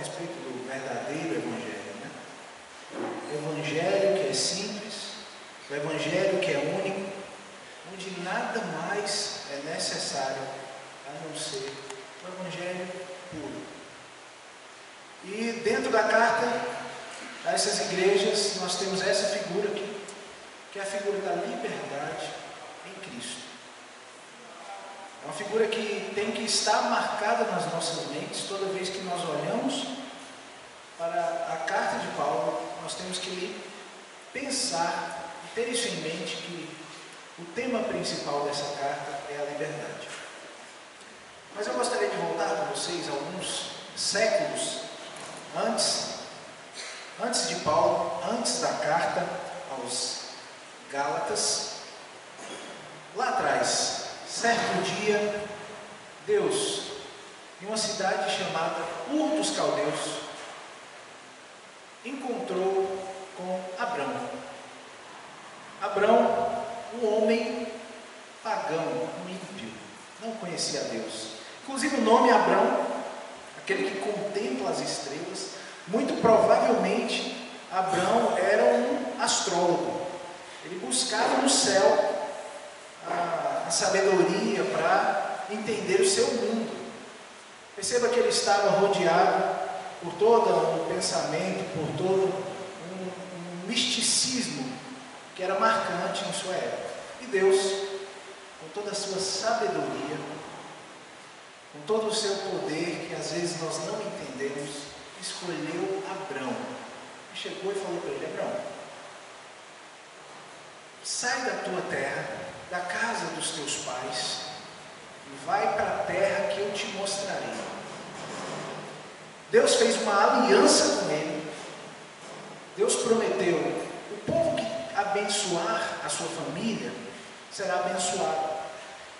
respeito do verdadeiro Evangelho, né? O Evangelho que é simples, o Evangelho que é único, onde nada mais é necessário a não ser o Evangelho puro. E dentro da carta a essas igrejas nós temos essa figura aqui, que é a figura da liberdade em Cristo. É uma figura que tem que estar marcada nas nossas mentes toda vez que nós olhamos para a carta de Paulo. Nós temos que pensar e ter isso em mente, que o tema principal dessa carta é a liberdade. Mas eu gostaria de voltar com vocês alguns séculos antes de Paulo, antes da carta aos Gálatas. Lá atrás, certo dia, Deus, em uma cidade chamada Ur dos Caldeus, encontrou com Abrão. Abrão, um homem pagão, um ímpio, não conhecia Deus. Inclusive o nome Abrão, aquele que contempla as estrelas, muito provavelmente Abrão era um astrólogo. Ele buscava no céu a sabedoria para entender o seu mundo. Perceba que ele estava rodeado por todo um pensamento, por todo um misticismo que era marcante em sua época. E Deus, com toda a sua sabedoria, com todo o seu poder, que às vezes nós não entendemos, escolheu Abrão. E chegou e falou para ele: Abrão, sai da tua terra, da casa dos teus pais, e vai para a terra que eu te mostrarei. Deus fez uma aliança com ele. Deus prometeu: o povo que abençoar a sua família será abençoado,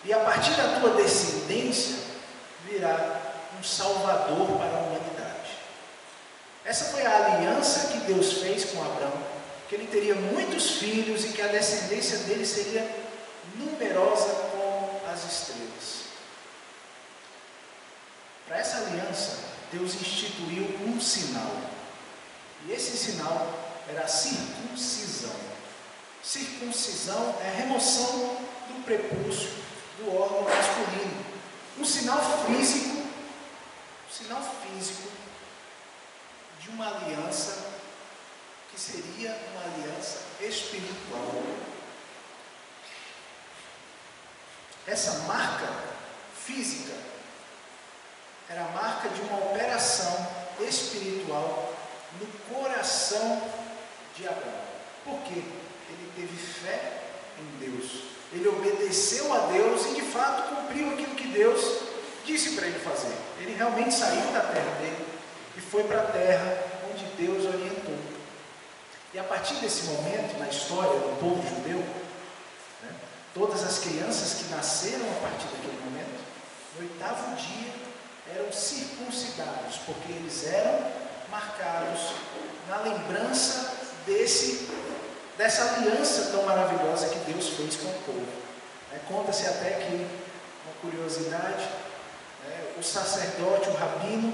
e a partir da tua descendência virá um Salvador para a humanidade. Essa foi a aliança que Deus fez com Abrão, que ele teria muitos filhos e que a descendência dele seria numerosa como as estrelas. Para essa aliança, Deus instituiu um sinal, e esse sinal era a circuncisão. Circuncisão é a remoção do prepúcio do órgão masculino. Um sinal físico de uma aliança que seria uma aliança espiritual. Essa marca física era a marca de uma operação espiritual no coração de Abraão. Por quê? Ele teve fé em Deus, ele obedeceu a Deus e de fato cumpriu aquilo que Deus disse para ele fazer. Ele realmente saiu da terra dele e foi para a terra onde Deus orientou. E a partir desse momento, na história do povo judeu, né, todas as crianças que nasceram a partir daquele momento, no 8º dia, eram circuncidados, porque eles eram marcados na lembrança dessa aliança tão maravilhosa que Deus fez com o povo. Conta-se até que, uma curiosidade, o sacerdote, o rabino,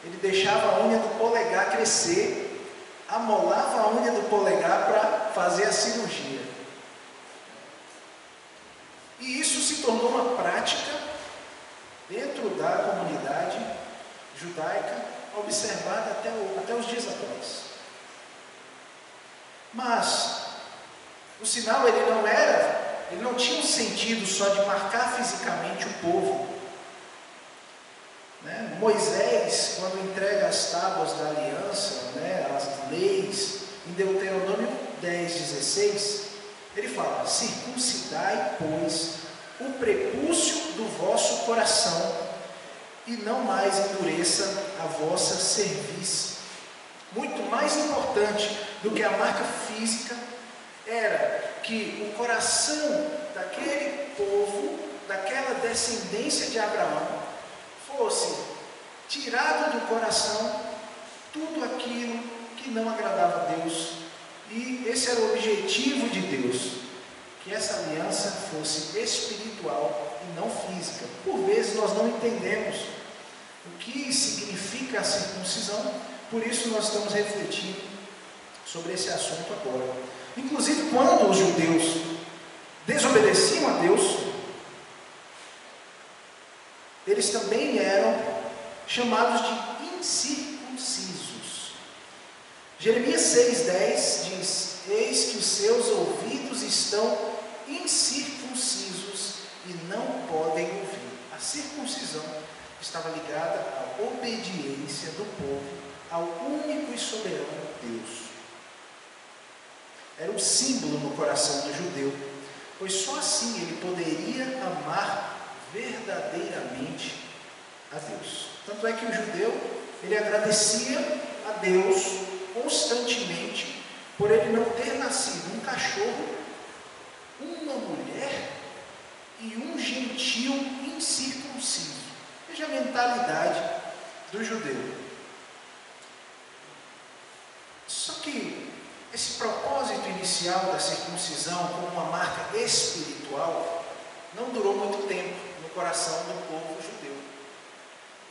ele deixava a unha do polegar crescer, amolava a unha do polegar para fazer a cirurgia. E isso se tornou uma prática dentro da comunidade judaica, observada até os dias atuais. Mas o sinal ele não tinha um sentido só de marcar fisicamente o povo. Moisés, quando entrega as tábuas da aliança, as leis, em Deuteronômio 10:16, ele fala: circuncidai, pois, o prepúcio do vosso coração, e não mais endureça a vossa cerviz. Muito mais importante do que a marca física era que o coração daquele povo, daquela descendência de Abraão, fosse tirado do coração tudo aquilo que não agradava a Deus. E esse era o objetivo de Deus, que essa aliança fosse espiritual e não física. Por vezes nós não entendemos o que significa significa a circuncisão, por isso nós estamos refletindo sobre esse assunto agora. Inclusive, quando os judeus desobedeciam a Deus, eles também eram chamados de incircuncisos. Jeremias 6,10 diz: eis que os seus ouvidos estão incircuncisos e não podem ouvir. A circuncisão estava ligada à obediência do povo ao único e soberano Deus. Era um símbolo no coração do judeu, pois só assim ele poderia amar verdadeiramente a Deus. Tanto é que o judeu, ele agradecia a Deus constantemente por ele não ter nascido um cachorro, uma mulher e um gentio incircunciso. Veja a mentalidade do judeu. Só que esse propósito inicial da circuncisão como uma marca espiritual não durou muito tempo no coração do povo judeu.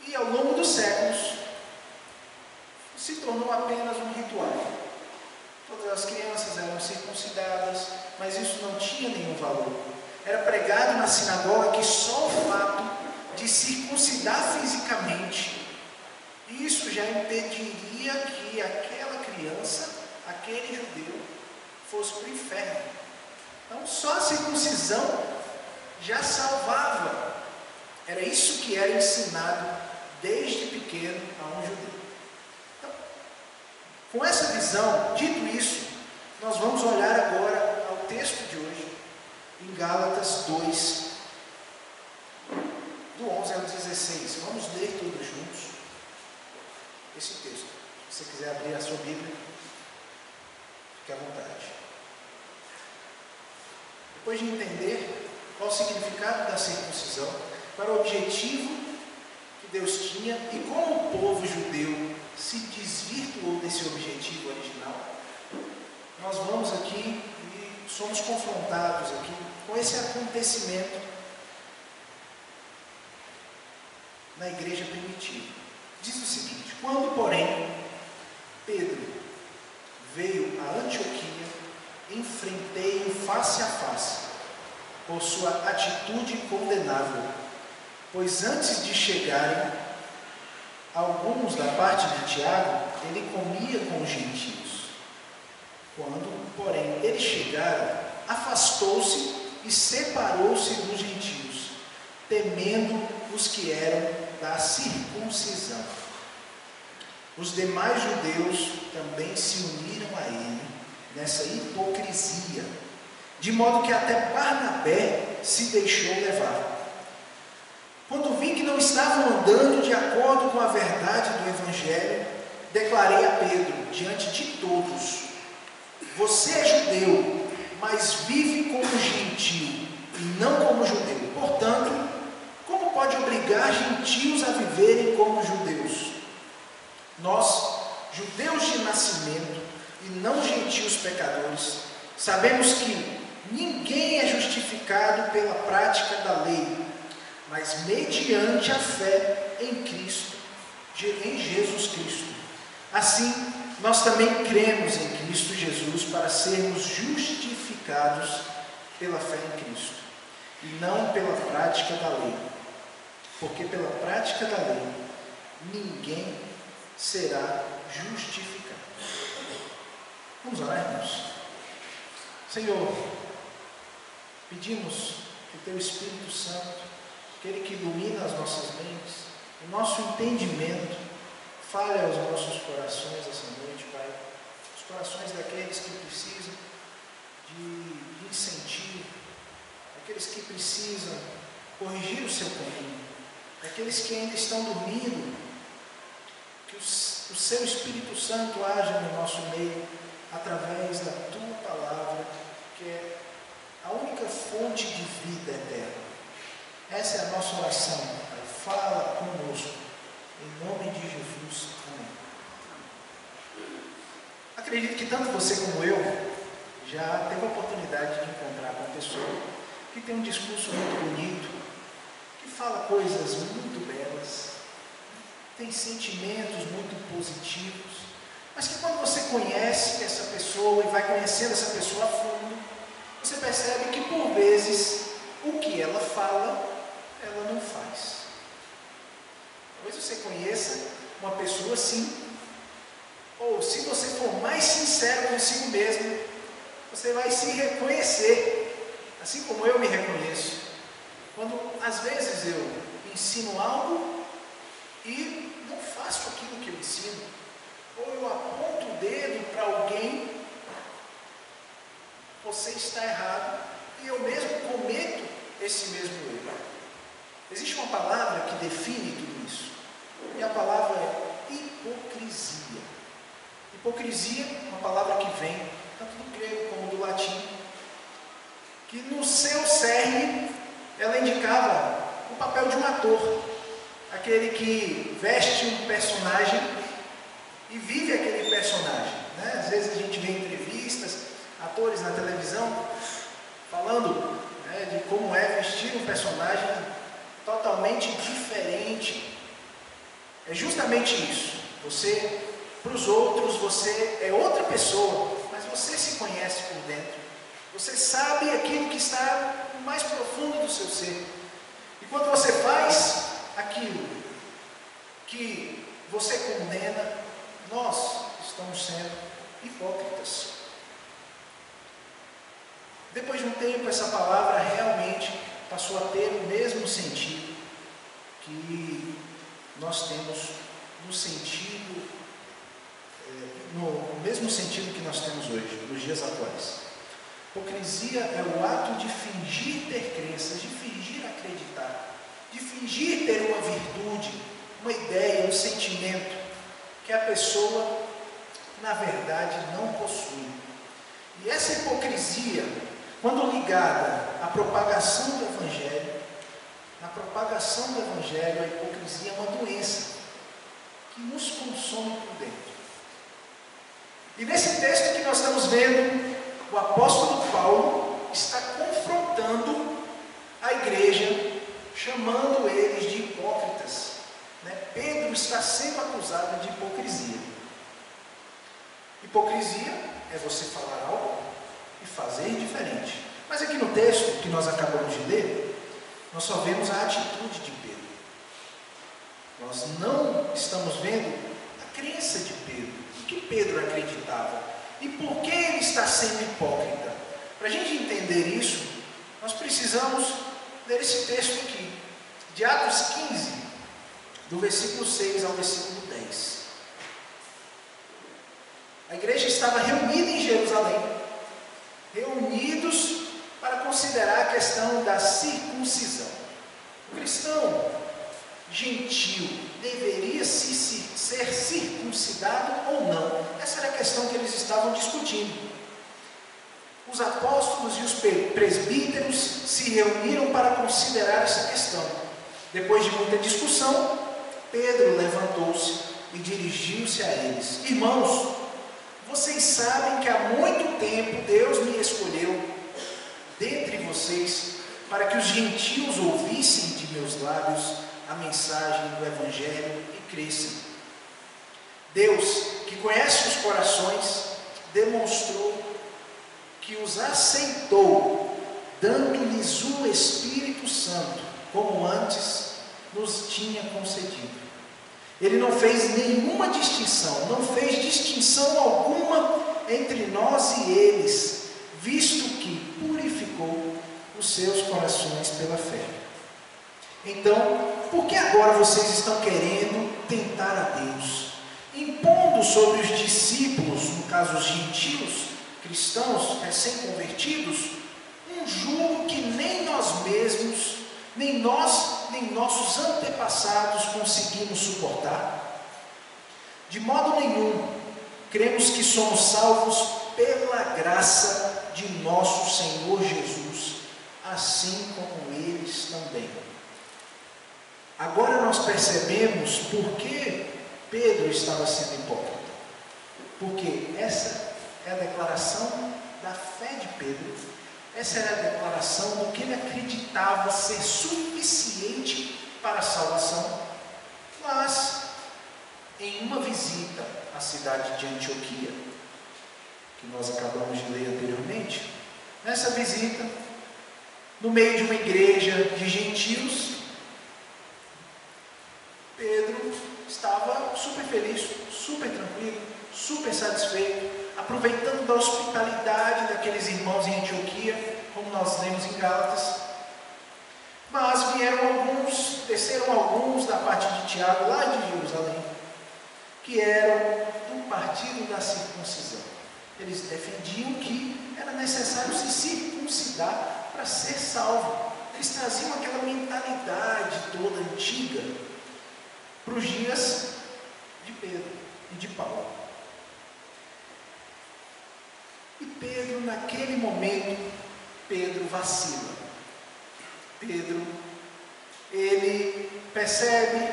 E ao longo dos séculos se tornou apenas um ritual. Todas as crianças eram circuncidadas, mas isso não tinha nenhum valor. Era pregado na sinagoga que só o fato de circuncidar fisicamente, isso já impediria que aquela criança, aquele judeu, fosse para o inferno. Então só a circuncisão já salvava. Era isso que era ensinado desde pequeno a um judeu. Então, com essa visão, dito isso, nós vamos olhar agora ao texto de hoje, em Gálatas 2, do 11 ao 16. Vamos ler todos juntos esse texto. Se você quiser abrir a sua Bíblia, fique à vontade. Depois de entender qual o significado da circuncisão, qual era o objetivo que Deus tinha e como o povo judeu se desvirtuou desse objetivo original, nós vamos aqui e somos confrontados aqui com esse acontecimento na igreja primitiva. Diz o seguinte: quando, porém, Pedro veio a Antioquia, enfrentei-o face a face, por sua atitude condenável, pois antes de chegarem alguns da parte de Tiago, ele comia com os gentios. Quando, porém, eles chegaram, afastou-se e separou-se dos gentios, temendo os que eram da circuncisão. Os demais judeus também se uniram a ele nessa hipocrisia, de modo que até Barnabé se deixou levar. Quando vi que não estavam andando de acordo com a verdade do Evangelho, declarei a Pedro diante de todos: você é judeu, mas vive como gentio e não como judeu. Portanto, como pode obrigar gentios a viverem como judeus? Nós, judeus de nascimento e não gentios pecadores, sabemos que ninguém é justificado pela prática da lei, mas mediante a fé em Cristo, em Jesus Cristo. Assim, nós também cremos em Cristo Jesus para sermos justificados pela fé em Cristo, e não pela prática da lei, porque pela prática da lei ninguém será justificado. Vamos orar, irmãos. Senhor, pedimos que o Teu Espírito Santo, aquele que ilumina as nossas mentes, o nosso entendimento, fale aos nossos corações essa noite, Pai. Os corações daqueles que precisam de incentivo, daqueles que precisam corrigir o seu caminho, daqueles que ainda estão dormindo, que o Seu Espírito Santo haja no nosso meio, através da Tua Palavra, que é a única fonte de vida eterna. Essa é a nossa oração, Pai. Fala conosco, em nome de Jesus. Amém. Acredito que tanto você como eu já teve a oportunidade de encontrar com uma pessoa que tem um discurso muito bonito, que fala coisas muito belas, tem tem sentimentos muito positivos, mas que quando você conhece essa pessoa e vai conhecendo essa pessoa a fundo, você percebe que por vezes o que ela fala, ela não faz. Talvez você conheça uma pessoa assim, ou se você for mais sincero consigo mesmo, você vai se reconhecer, assim como eu me reconheço. Quando às vezes eu ensino algo e não faço aquilo que eu ensino, ou eu aponto o dedo para alguém, você está errado, e eu mesmo cometo esse mesmo erro. Existe uma palavra que define tudo isso, e a palavra é hipocrisia. Hipocrisia é uma palavra que vem tanto do grego como do latim, que no seu cerne ela indicava o papel de um ator, aquele que veste um personagem e vive aquele personagem, né? Às vezes a gente vê entrevistas, atores na televisão falando, né, de como é vestir um personagem totalmente diferente. É justamente isso. Você, para os outros, você é outra pessoa, mas você se conhece por dentro. Você sabe aquilo que está no mais profundo do seu ser. E quando você faz aquilo que você condena, nós estamos sendo hipócritas. Depois de um tempo, essa palavra realmente passou a ter o mesmo sentido que nós temos no mesmo sentido que nós temos hoje, nos dias atuais. Hipocrisia é o ato de fingir ter crenças, de fingir acreditar, de fingir ter uma virtude, uma ideia, um sentimento que a pessoa, na verdade, não possui. E essa hipocrisia, quando ligada à propagação do Evangelho, na propagação do Evangelho, a hipocrisia é uma doença que nos consome por dentro. E nesse texto que nós estamos vendo, o apóstolo Paulo está confrontando a igreja, chamando eles de hipócritas. Pedro está sendo acusado de hipocrisia. Hipocrisia é você falar algo e fazer diferente. Mas aqui no texto que nós acabamos de ler, nós só vemos a atitude de Pedro. Nós não estamos vendo a crença de Pedro, o que Pedro acreditava e por que ele está sendo hipócrita. Para a gente entender isso, nós precisamos ler esse texto aqui, de Atos 15, do versículo 6 ao versículo 10. A igreja estava reunida em Jerusalém, reunidos para considerar a questão da circuncisão. O cristão gentil deveria ser circuncidado ou não? Essa era a questão que eles estavam discutindo. Os apóstolos e os presbíteros se reuniram para considerar essa questão. Depois de muita discussão, Pedro levantou-se e dirigiu-se a eles. Irmãos, vocês sabem que há muito tempo Deus me escolheu dentre vocês para que os gentios ouvissem de meus lábios a mensagem do Evangelho e crescem. Deus, que conhece os corações, demonstrou que os aceitou, dando-lhes o Espírito Santo, como antes nos tinha concedido. Ele não fez nenhuma distinção, não fez distinção alguma entre nós e eles, visto que purificou os seus corações pela fé. Então, por que agora vocês estão querendo tentar a Deus, impondo sobre os discípulos, no caso os gentios, cristãos recém-convertidos, um jugo que nem nós mesmos, nem nós, nem nossos antepassados conseguimos suportar? De modo nenhum, cremos que somos salvos pela graça de nosso Senhor Jesus, assim como eles também. Agora nós percebemos por que Pedro estava sendo hipócrita. Porque essa é a declaração da fé de Pedro. Essa era a declaração do que ele acreditava ser suficiente para a salvação. Mas em uma visita à cidade de Antioquia, que nós acabamos de ler anteriormente. Nessa visita, no meio de uma igreja de gentios, Pedro estava super feliz, super tranquilo, super satisfeito, aproveitando da hospitalidade daqueles irmãos em Antioquia, como nós lemos em Gálatas. Mas desceram alguns da parte de Tiago, lá de Jerusalém, que eram do partido da circuncisão. Eles defendiam que era necessário se circuncidar para ser salvo. Eles traziam aquela mentalidade toda antiga para os dias de Pedro e de Paulo. E Pedro, naquele momento, Pedro vacila. Pedro, ele percebe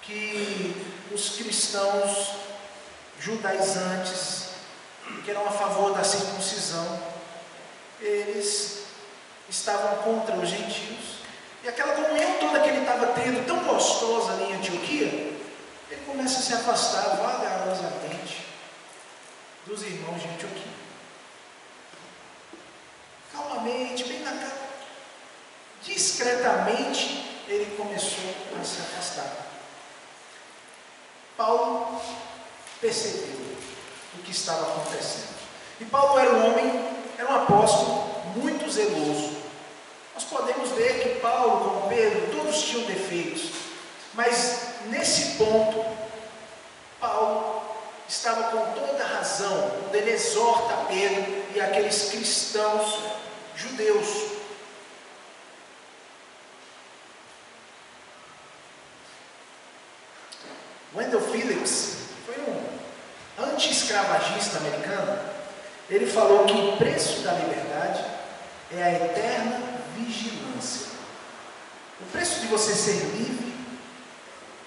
que os cristãos judaizantes, que eram a favor da circuncisão, eles estavam contra os gentios. E aquela comunhão toda que ele estava tendo, tão gostosa ali em Antioquia, ele começa a se afastar vagarosamente dos irmãos de Antioquia. Calmamente, bem na cara, discretamente, ele começou a se afastar. Paulo percebeu o que estava acontecendo. E Paulo era um homem, era um apóstolo muito zeloso. Nós podemos ver que Paulo, como Pedro, todos tinham defeitos. Mas nesse ponto, Paulo estava com toda a razão quando ele exorta Pedro e aqueles cristãos judeus. Wendell Phillips foi um anti-escravagista americano. Ele falou que o preço da liberdade é a eterna vigilância. O preço de você ser livre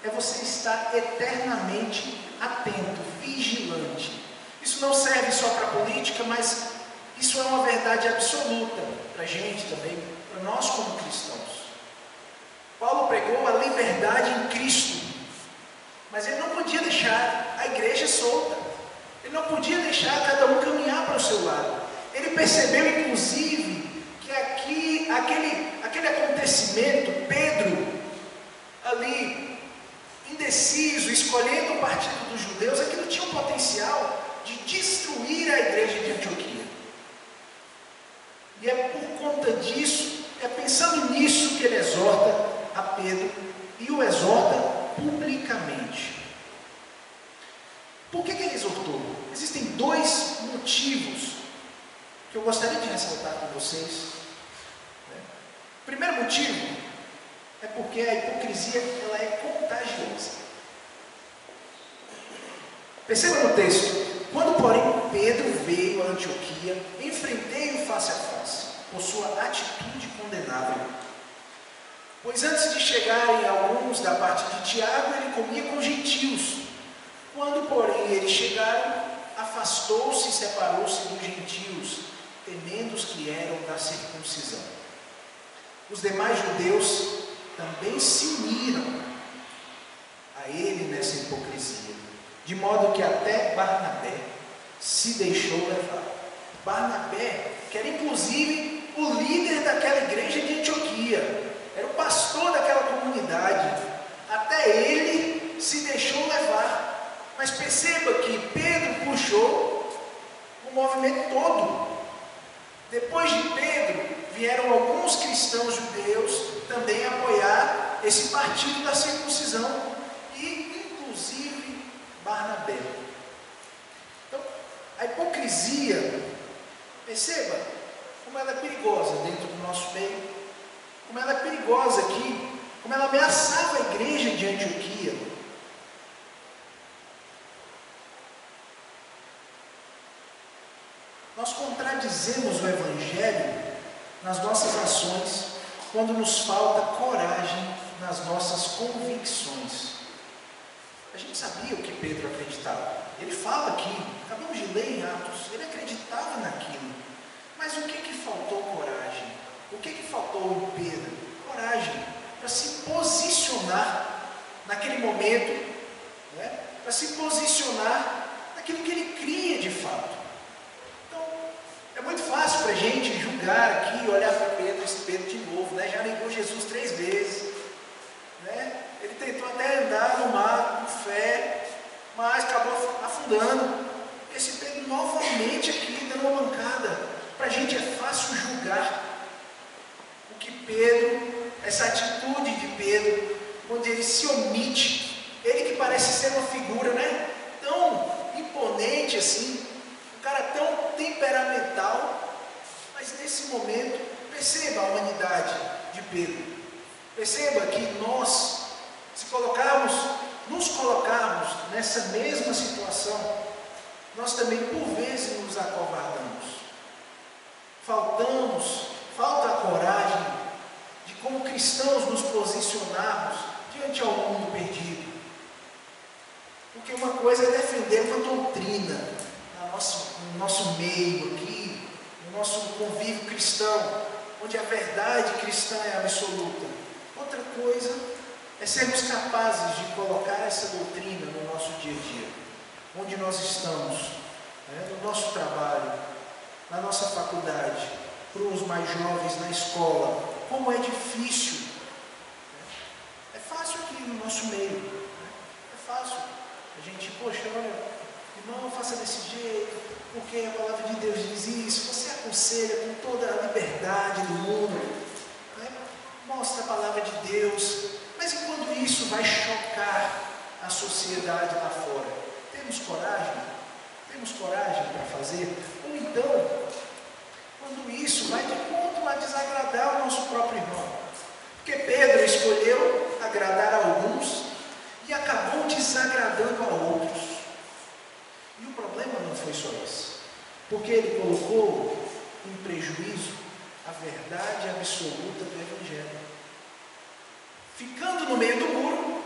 é você estar eternamente atento, vigilante. Isso não serve só para a política, mas isso é uma verdade absoluta para a gente também, para nós como cristãos. Paulo pregou a liberdade em Cristo, mas ele não podia deixar a igreja solta. Ele não podia deixar cada um caminhar para o seu lado. Ele percebeu, inclusive, que aquele acontecimento, Pedro, ali, indeciso, escolhendo o partido dos judeus, aquilo tinha um potencial de destruir a igreja de Antioquia. E é por conta disso, é pensando nisso que ele exorta a Pedro e o exorta publicamente. Por que ele exortou? Existem dois motivos que eu gostaria de ressaltar com vocês. O primeiro motivo é porque a hipocrisia ela é contagiosa. Perceba no texto: quando, porém, Pedro veio a Antioquia, enfrentei-o face a face, por sua atitude condenável. Pois antes de chegarem alguns da parte de Tiago, ele comia com gentios. Quando, porém, eles chegaram, afastou-se e separou-se dos gentios, temendo os que eram da circuncisão. Os demais judeus também se uniram a ele nessa hipocrisia, de modo que até Barnabé se deixou levar. Barnabé, que era inclusive o líder daquela igreja de Antioquia, era o pastor daquela comunidade, até ele se deixou levar. Mas perceba que Pedro puxou o movimento todo. Depois de Pedro, vieram alguns cristãos judeus também apoiar esse partido da circuncisão, e inclusive Barnabé. Então, a hipocrisia, perceba como ela é perigosa dentro do nosso meio, como ela é perigosa aqui, como ela ameaçava a igreja de Antioquia. Nós contradizemos o Evangelho nas nossas ações quando nos falta coragem nas nossas convicções. A gente sabia o que Pedro acreditava. Ele fala aqui, acabamos de ler em Atos, ele acreditava naquilo. Mas o que faltou coragem? O que faltou em Pedro? Coragem para se posicionar naquele momento, né? para se posicionar naquilo que ele cria de fato. Então, é muito fácil para a gente julgar aqui, olhar para Pedro, esse Pedro de novo, né? Já negou Jesus 3 vezes, né? Ele tentou até andar no mar com fé, mas acabou afundando. Esse Pedro novamente aqui dando uma mancada. Para a gente é fácil julgar o que Pedro, essa atitude de Pedro, onde ele se omite, ele que parece ser uma figura, né, tão imponente assim, um cara tão temperamental, mas nesse momento, perceba a humanidade de Pedro, perceba que nós, nos colocarmos nessa mesma situação, nós também por vezes nos acovardamos, falta a coragem de como cristãos nos posicionarmos diante ao mundo perdido. Porque uma coisa é defender uma doutrina no nosso meio aqui, no nosso convívio cristão, onde a verdade cristã é absoluta. Outra coisa é sermos capazes de colocar essa doutrina no nosso dia a dia, onde nós estamos, né, no nosso trabalho, na nossa faculdade, para os mais jovens na escola. Como é difícil, né? É fácil aqui no nosso meio, né? É fácil a gente, poxa, olha, irmão, faça desse jeito, porque a palavra de Deus diz isso, você aconselha com toda a liberdade do mundo, né? Mostra a palavra de Deus, mas enquanto isso vai chocar a sociedade lá fora, temos coragem? Temos coragem para fazer? Ou então, quando isso vai de ponto a desagradar o nosso próprio irmão. Porque Pedro escolheu agradar a alguns e acabou desagradando a outros. E o problema não foi só esse. Porque ele colocou em prejuízo a verdade absoluta do Evangelho. Ficando no meio do muro,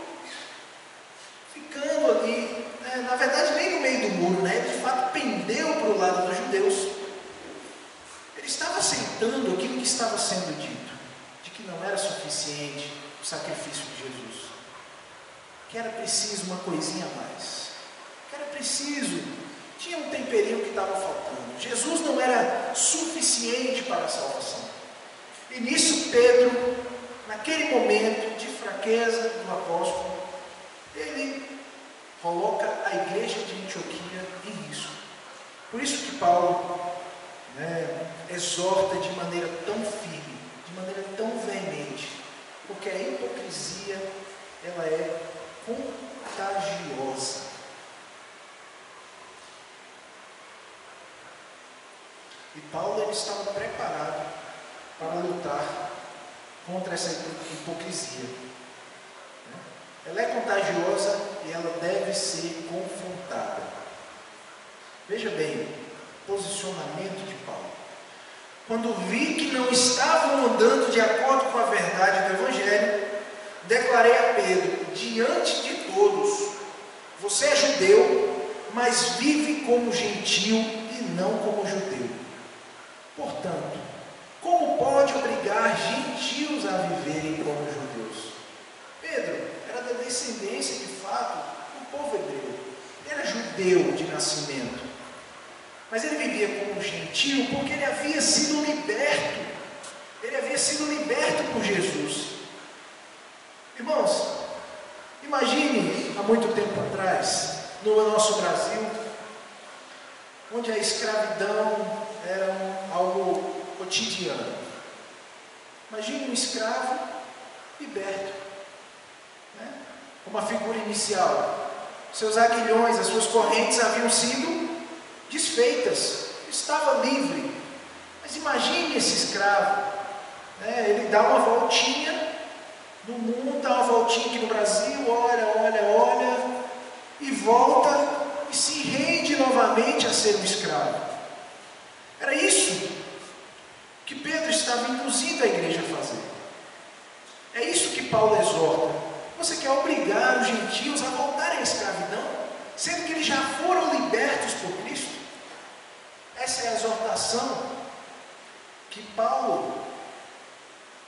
ficando ali, né, na verdade nem no meio do muro, né, ele de fato pendeu para o lado dos judeus. Ele estava aceitando aquilo que estava sendo dito, de que não era suficiente o sacrifício de Jesus, que era preciso uma coisinha a mais, que era preciso, tinha um temperinho que estava faltando. Jesus não era suficiente para a salvação. E nisso Pedro, naquele momento de fraqueza do apóstolo, ele coloca a igreja de Antioquia em risco. Por isso que Paulo, né, exorta de maneira tão firme, de maneira tão veemente, porque a hipocrisia, ela é contagiosa. E Paulo, ele estava preparado para lutar contra essa hipocrisia. Ela é contagiosa e ela deve ser confrontada. Veja bem, posicionamento de Paulo. Quando vi que não estavam andando de acordo com a verdade do Evangelho, declarei a Pedro, diante de todos: você é judeu, mas vive como gentil e não como judeu. Portanto, como pode obrigar gentios a viverem como judeus? Pedro era da descendência, de fato, do povo hebreu. Ele era judeu de nascimento. Mas ele vivia como gentio porque ele havia sido liberto. Ele havia sido liberto por Jesus. Irmãos, imagine há muito tempo atrás, no nosso Brasil, onde a escravidão era algo cotidiano. Imagine um escravo liberto, né? Uma figura inicial. Seus aguilhões, as suas correntes haviam sido desfeitas, estava livre. Mas imagine esse escravo, né? Ele dá uma voltinha no mundo, dá uma voltinha aqui no Brasil, olha, e volta e se rende novamente a ser um escravo. Era isso que Pedro estava induzindo a igreja a fazer. É isso que Paulo exorta. Você quer obrigar os gentios a voltarem à escravidão, sendo que eles já foram libertos por Cristo? Essa é a exortação que Paulo,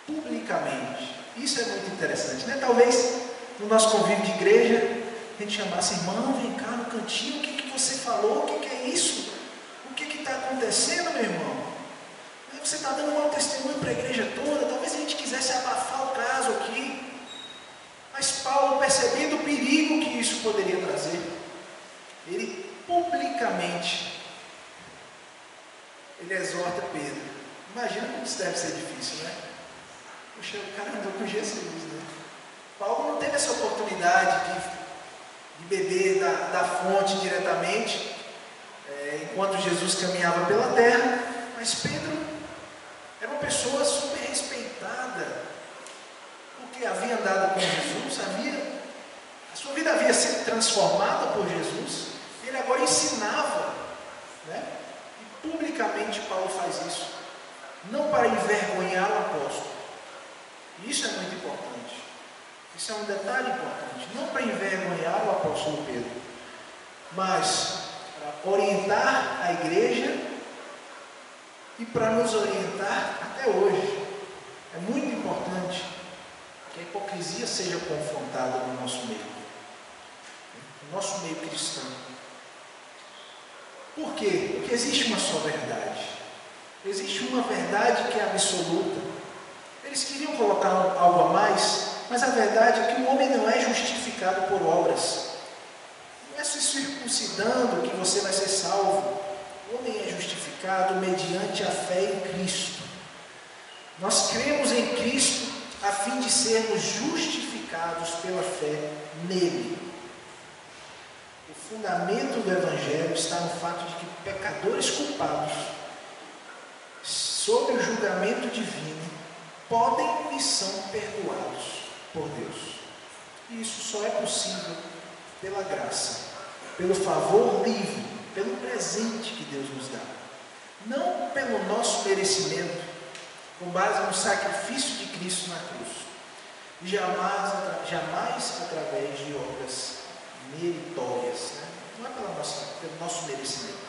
publicamente, isso é muito interessante, né? Talvez no nosso convívio de igreja, a gente chamasse, irmão, vem cá no cantinho, o que você falou, o que é isso? O que está acontecendo, meu irmão? Você está dando mau testemunho para a igreja toda, talvez a gente quisesse abafar o caso aqui. Mas Paulo, percebendo o perigo que isso poderia trazer, ele publicamente, ele exorta Pedro. Imagina como isso deve ser difícil, né? Poxa, o cara andou com Jesus, né? Paulo não teve essa oportunidade de beber da fonte diretamente, enquanto Jesus caminhava pela terra, mas Pedro era uma pessoa super respeitada, porque havia andado com Jesus, a sua vida havia sido transformada por Jesus, ele agora ensinava, né? E publicamente Paulo faz isso, não para envergonhar o apóstolo, isso é muito importante, isso é um detalhe importante, não para envergonhar o apóstolo Pedro, mas para orientar a igreja e para nos orientar até hoje. É muito importante que a hipocrisia seja confrontada no nosso meio cristão. Por quê? Porque existe uma só verdade. Existe uma verdade que é absoluta. Eles queriam colocar algo a mais, mas a verdade é que o homem não é justificado por obras. Não é se circuncidando que você vai ser salvo. O homem é justificado mediante a fé em Cristo. Nós cremos em Cristo a fim de sermos justificados pela fé nele. O fundamento do Evangelho está no fato de que pecadores culpados, sob o julgamento divino, podem e são perdoados por Deus. E isso só é possível pela graça, pelo favor livre, pelo presente que Deus nos dá. Não pelo nosso merecimento, com base no sacrifício de Cristo na cruz. E jamais através de obras meritórias, né? Não é pelo nosso merecimento.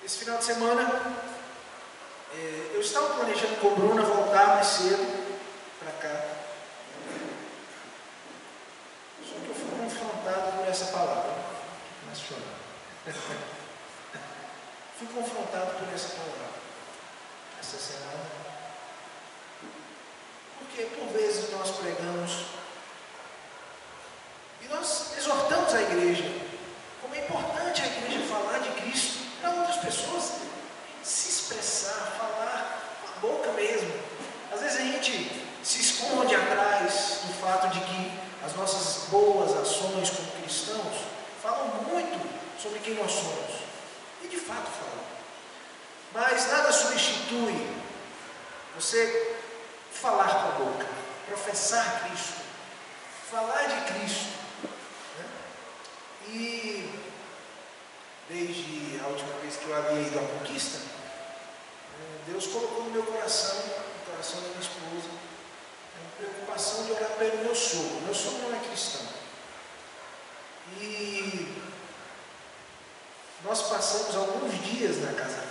Esse final de semana, eu estava planejando com o Bruno voltar mais cedo para cá. Só que eu fui confrontado por essa palavra. Começo a chorar. Fui confrontado por essa palavra essa semana. Porque por vezes nós pregamos e nós exortamos a igreja, como é importante a igreja falar de Cristo para outras pessoas, se expressar, falar com a boca mesmo. Às vezes a gente se esconde atrás do fato de que as nossas boas ações como cristãos falam muito sobre quem nós somos. E de fato falam. Mas nada substitui você falar com a boca, professar Cristo, falar de Cristo. Né? E desde a última vez que eu havia ido à conquista, Deus colocou no meu coração, no coração da minha esposa, a preocupação de orar pelo meu sogro. Meu sogro não é cristão. E nós passamos alguns dias na casa dele.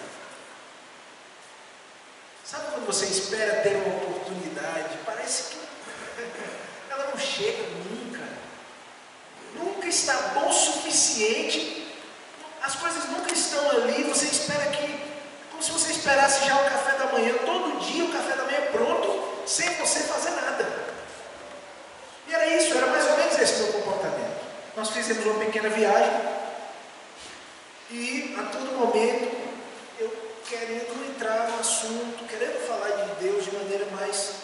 Sabe quando você espera ter uma oportunidade? Parece que ela não chega nunca. Nunca está bom o suficiente. As coisas nunca estão ali. Você espera que, como se você esperasse já o café da manhã. Todo dia o café da manhã é pronto, sem você fazer nada. E era isso, era mais ou menos esse meu comportamento. Nós fizemos uma pequena viagem. E a todo momento eu querendo entrar no assunto, querendo falar de Deus de maneira mais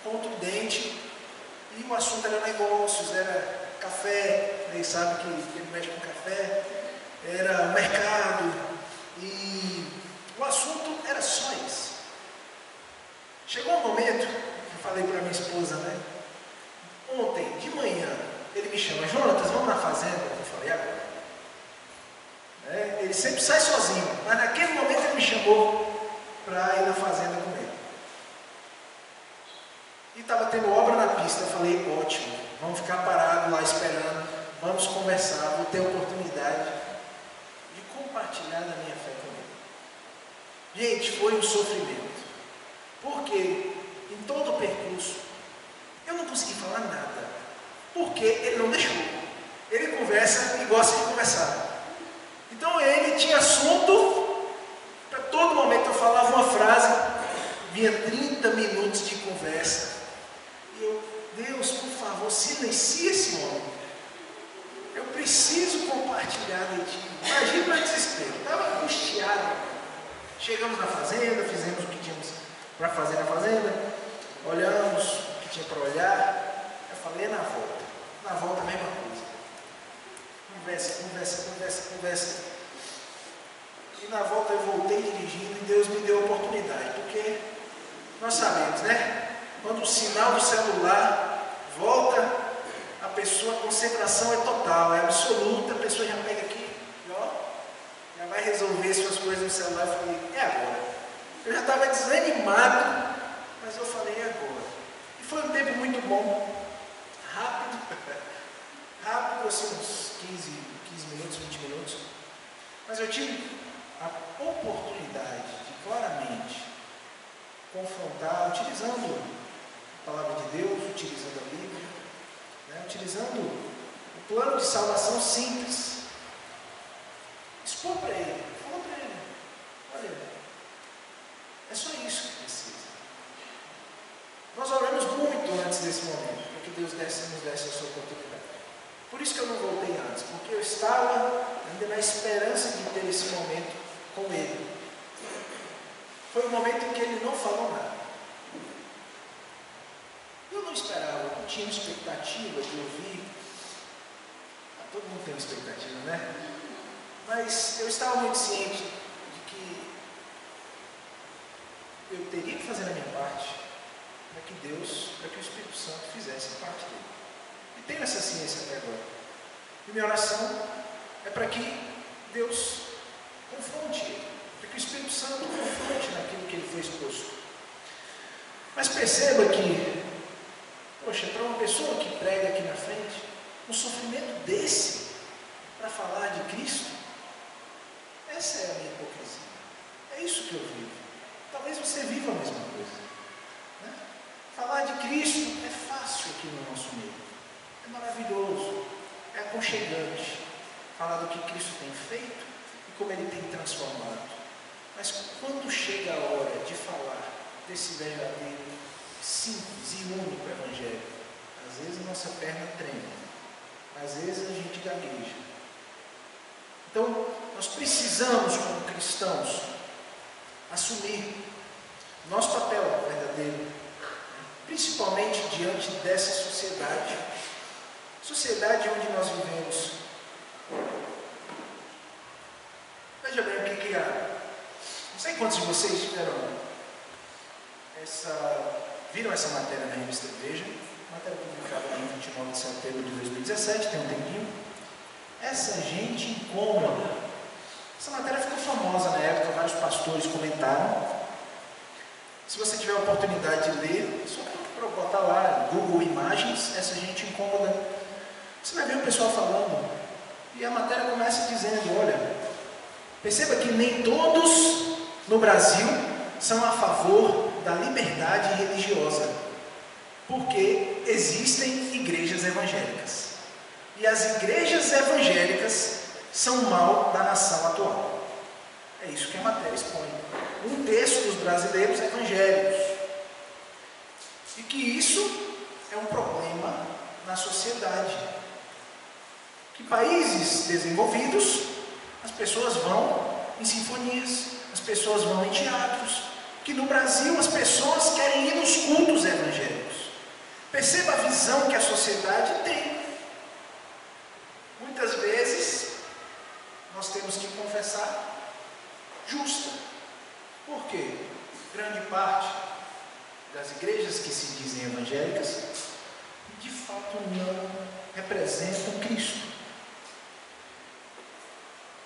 contundente, e o assunto era negócios, era café, ele sabe que ele mexe com café, era mercado, e o assunto era só isso. Chegou um momento, eu falei para minha esposa, né? Ontem, de manhã, ele me chama, Jonatas, vamos na fazenda? Eu falei, agora. Ele sempre sai sozinho, mas naquele momento ele me chamou para ir na fazenda com ele. E estava tendo obra na pista. Eu falei, ótimo, vamos ficar parados lá esperando, vamos conversar, vou ter a oportunidade de compartilhar da minha fé com ele. Gente, foi um sofrimento, porque em todo o percurso eu não consegui falar nada, porque ele não deixou. ele gosta de conversar. Então ele tinha assunto para todo momento. Eu falava uma frase, vinha 30 minutos de conversa. E eu, Deus, por favor, silencia esse homem. Eu preciso compartilhar de ti. Imagina o meu desespero. Eu estava angustiado. Chegamos na fazenda, fizemos o que tínhamos para fazer na fazenda, olhamos o que tinha para olhar. Eu falei na volta. Na volta a mesma coisa. Conversa. E na volta eu voltei dirigindo e Deus me deu a oportunidade. Porque nós sabemos, né? Quando o sinal do celular volta, a pessoa, a concentração é total, é absoluta, a pessoa já pega aqui, ó, já vai resolver suas coisas no celular. Eu falei, é agora. Eu já estava desanimado, mas eu falei, é agora. E foi um tempo muito bom, rápido, assim, uns 15 minutos, 20 minutos. Mas eu tive a oportunidade de claramente confrontar, utilizando a palavra de Deus, utilizando a Bíblia, né, utilizando o plano de salvação simples. Expor para ele, falou para ele, olha, é só isso que precisa. Nós oramos muito antes desse momento, para que Deus nos desse a sua oportunidade. Por isso que eu não voltei antes, porque eu estava ainda na esperança de ter esse momento com ele. Foi um momento em que ele não falou nada. Eu não esperava, eu não tinha expectativa de ouvir. Todo mundo tem uma expectativa, né? Mas eu estava muito ciente de que eu teria que fazer a minha parte para que o Espírito Santo fizesse a parte dele. E tenho essa ciência até agora. E minha oração é para que Deus confronte ele, para que o Espírito Santo confronte naquilo que ele foi exposto. Mas perceba que, poxa, para uma pessoa que prega aqui na frente, um sofrimento desse, para falar de Cristo, essa é a minha hipocrisia. É isso que eu vivo. Talvez você viva a mesma coisa, né? Falar de Cristo é fácil aqui no nosso meio. É maravilhoso, é aconchegante. Falar do que Cristo tem feito e como Ele tem transformado. Mas quando chega a hora de falar desse verdadeiro, simples e único Evangelho, às vezes a nossa perna treme, às vezes a gente gagueja. Então, nós precisamos, como cristãos, assumir nosso papel verdadeiro, principalmente diante dessa sociedade onde nós vivemos. Veja bem o que há. Não sei quantos de vocês viram essa matéria na revista Veja, matéria publicada em 29 de setembro de 2017, tem um tempinho. Essa gente incômoda. Essa matéria ficou famosa na época, vários pastores comentaram. Se você tiver a oportunidade de ler, só para botar lá, Google Imagens, essa gente incômoda. Você vai ver o pessoal falando. E a matéria começa dizendo, olha, perceba que nem todos no Brasil são a favor da liberdade religiosa, porque existem igrejas evangélicas. E as igrejas evangélicas são o mal da nação atual. É isso que a matéria expõe. Um terço dos brasileiros evangélicos. E que isso é um problema na sociedade. Que países desenvolvidos, as pessoas vão em sinfonias, as pessoas vão em teatros. Que no Brasil as pessoas querem ir nos cultos evangélicos. Perceba a visão que a sociedade tem. Muitas vezes nós temos que confessar justa. Por quê? Grande parte das igrejas que se dizem evangélicas de fato não representam Cristo.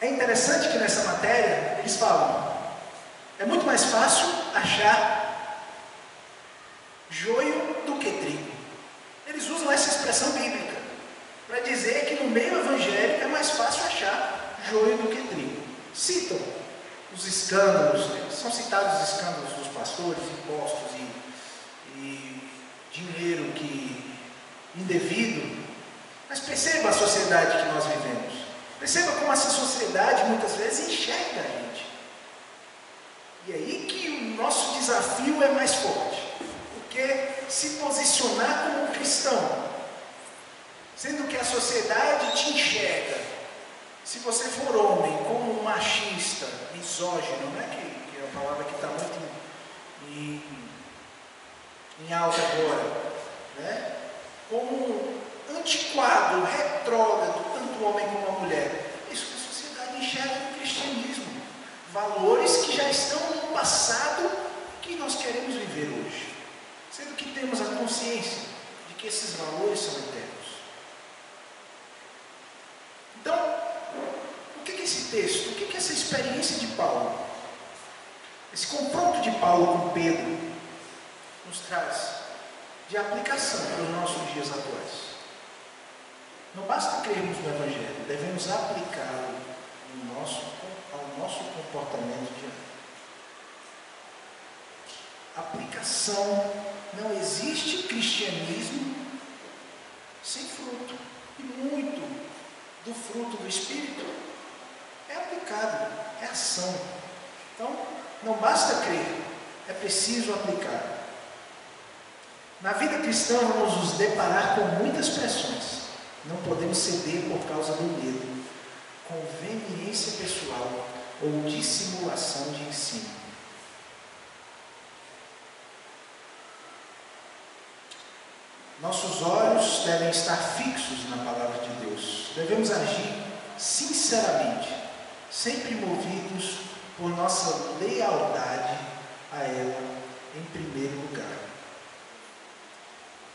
É interessante que nessa matéria eles falam, é muito mais fácil achar joio do que trigo. Eles usam essa expressão bíblica para dizer que no meio evangélico é mais fácil achar joio do que trigo. Citam os escândalos, são citados os escândalos dos pastores, impostos e dinheiro indevido. Mas perceba a sociedade que nós vivemos. Perceba como essa sociedade muitas vezes enxerga a gente. E é aí que o nosso desafio é mais forte. Porque se posicionar como um cristão, sendo que a sociedade te enxerga, se você for homem, como um machista, misógino, né? que é uma palavra que está muito em alta agora, né? Como um antiquado, retrógrado, tanto o homem como a mulher. Isso que a sociedade enxerga no cristianismo. Valores que já estão no passado que nós queremos viver hoje. Sendo que temos a consciência de que esses valores são eternos. Então, o que é esse texto? O que é essa experiência de Paulo? Esse confronto de Paulo com Pedro nos traz de aplicação para os nossos dias atuais. Não basta crermos no Evangelho, devemos aplicá-lo ao nosso comportamento diário. Aplicação. Não existe cristianismo sem fruto. E muito do fruto do Espírito é aplicado, é ação. Então, não basta crer, é preciso aplicar. Na vida cristã vamos nos deparar com muitas pressões. Não podemos ceder por causa do medo, conveniência pessoal ou dissimulação de ensino. Nossos olhos devem estar fixos na palavra de Deus. Devemos agir sinceramente, sempre movidos por nossa lealdade a ela em primeiro lugar.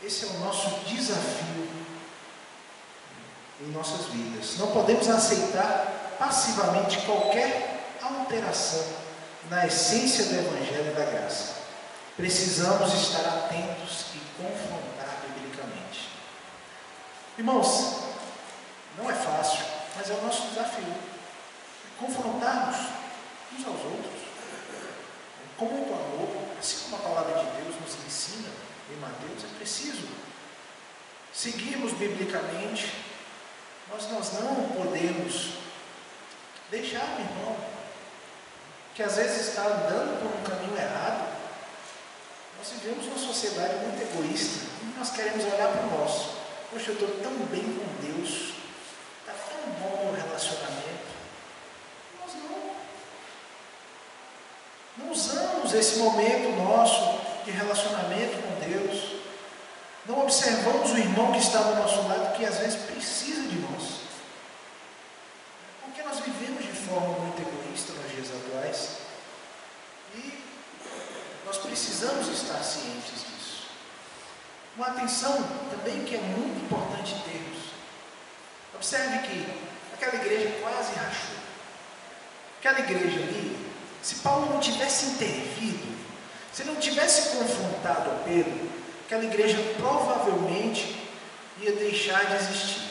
Esse é o nosso desafio em nossas vidas. Não podemos aceitar passivamente qualquer alteração na essência do Evangelho da Graça. Precisamos estar atentos e confrontar biblicamente. Irmãos, não é fácil, mas é o nosso desafio. Confrontarmos uns aos outros com muito amor, assim como a palavra de Deus nos ensina em Mateus. É preciso seguirmos biblicamente. Nós não podemos deixar o irmão que às vezes está andando por um caminho errado. Nós vivemos uma sociedade muito egoísta e nós queremos olhar para o nosso. Poxa, eu estou tão bem com Deus, está tão bom o meu relacionamento. Nós não usamos esse momento nosso de relacionamento com Deus. Não observamos o irmão que está ao nosso lado, que às vezes precisa de nós. Porque nós vivemos de forma muito egoísta nos dias atuais. E nós precisamos estar cientes disso. Uma atenção também que é muito importante termos. Observe que aquela igreja quase rachou. Aquela igreja ali, se Paulo não tivesse intervido, se não tivesse confrontado a Pedro, aquela igreja provavelmente ia deixar de existir.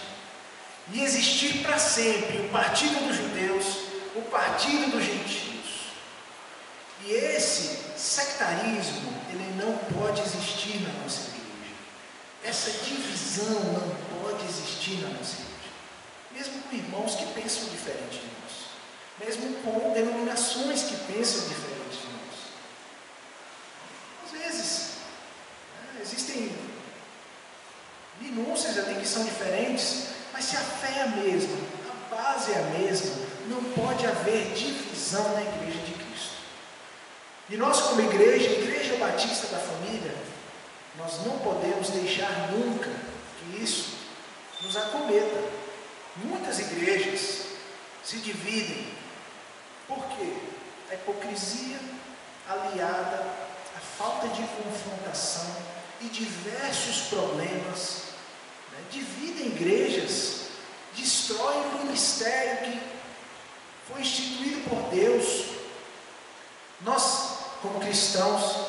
Ia existir para sempre o partido dos judeus, o partido dos gentios. E esse sectarismo, ele não pode existir na nossa igreja. Essa divisão não pode existir na nossa igreja. Mesmo com irmãos que pensam diferente de nós. Mesmo com denominações que pensam diferente de nós. Às vezes, existem minúcias ali que são diferentes, mas se a fé é a mesma, a base é a mesma, não pode haver divisão na igreja de Cristo. E nós, como igreja, Igreja Batista da Família, nós não podemos deixar nunca que isso nos acometa. Muitas igrejas se dividem. Por quê? A hipocrisia aliada à falta de confrontação e diversos problemas, dividem igrejas, destroem o ministério que foi instituído por Deus. Nós, como cristãos,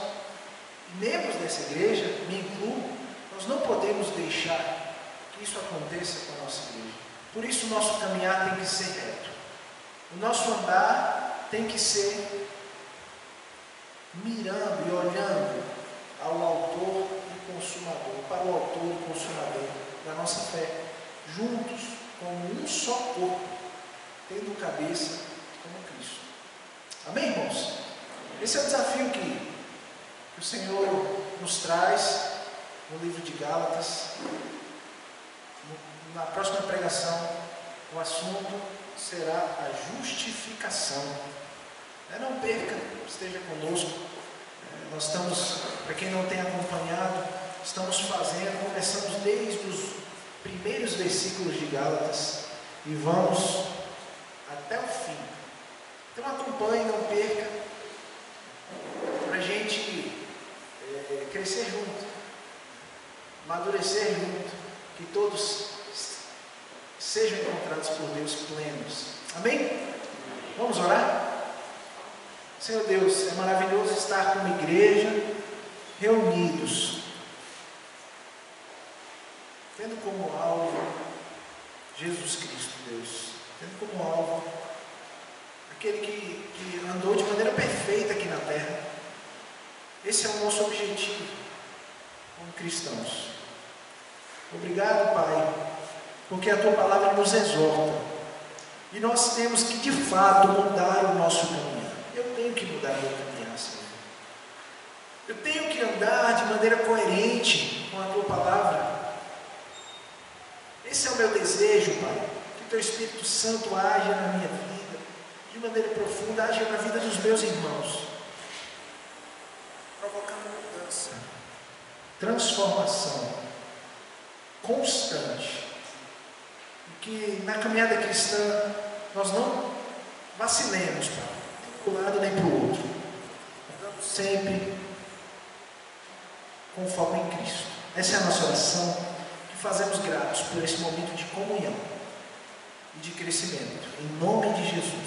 membros dessa igreja, me incluo, nós não podemos deixar que isso aconteça com a nossa igreja. Por isso o nosso caminhar tem que ser reto. O nosso andar tem que ser mirando e olhando ao autor e consumador, para o autor e consumador da nossa fé, juntos, como um só corpo, tendo cabeça como Cristo. Amém, irmãos? Esse é o desafio que o Senhor nos traz no livro de Gálatas. Na próxima pregação, o assunto será a justificação. Não perca, esteja conosco. Nós estamos, para quem não tem acompanhado, começamos desde os primeiros versículos de Gálatas e vamos até o fim. Então acompanhe, não perca, para a gente crescer junto, amadurecer junto, que todos sejam encontrados por Deus plenos. Amém? Vamos orar? Senhor Deus, é maravilhoso estar como igreja, reunidos, tendo como alvo Jesus Cristo, Deus, tendo como alvo aquele que andou de maneira perfeita aqui na terra. Esse é o nosso objetivo como cristãos. Obrigado, Pai, porque a Tua palavra nos exorta e nós temos que de fato mudar o nosso caminho. Eu tenho que mudar o meu caminhar, Senhor. Eu tenho que andar de maneira coerente com a Tua palavra. Esse é o meu desejo, Pai, que Teu Espírito Santo haja na minha vida, de maneira profunda, haja na vida dos meus irmãos, provocando mudança, transformação constante, e que na caminhada cristã nós não vacilemos, Pai, nem para um lado nem para o outro, andando sempre com foco em Cristo. Essa é a nossa oração. Fazemos gratos por esse momento de comunhão e de crescimento, em nome de Jesus.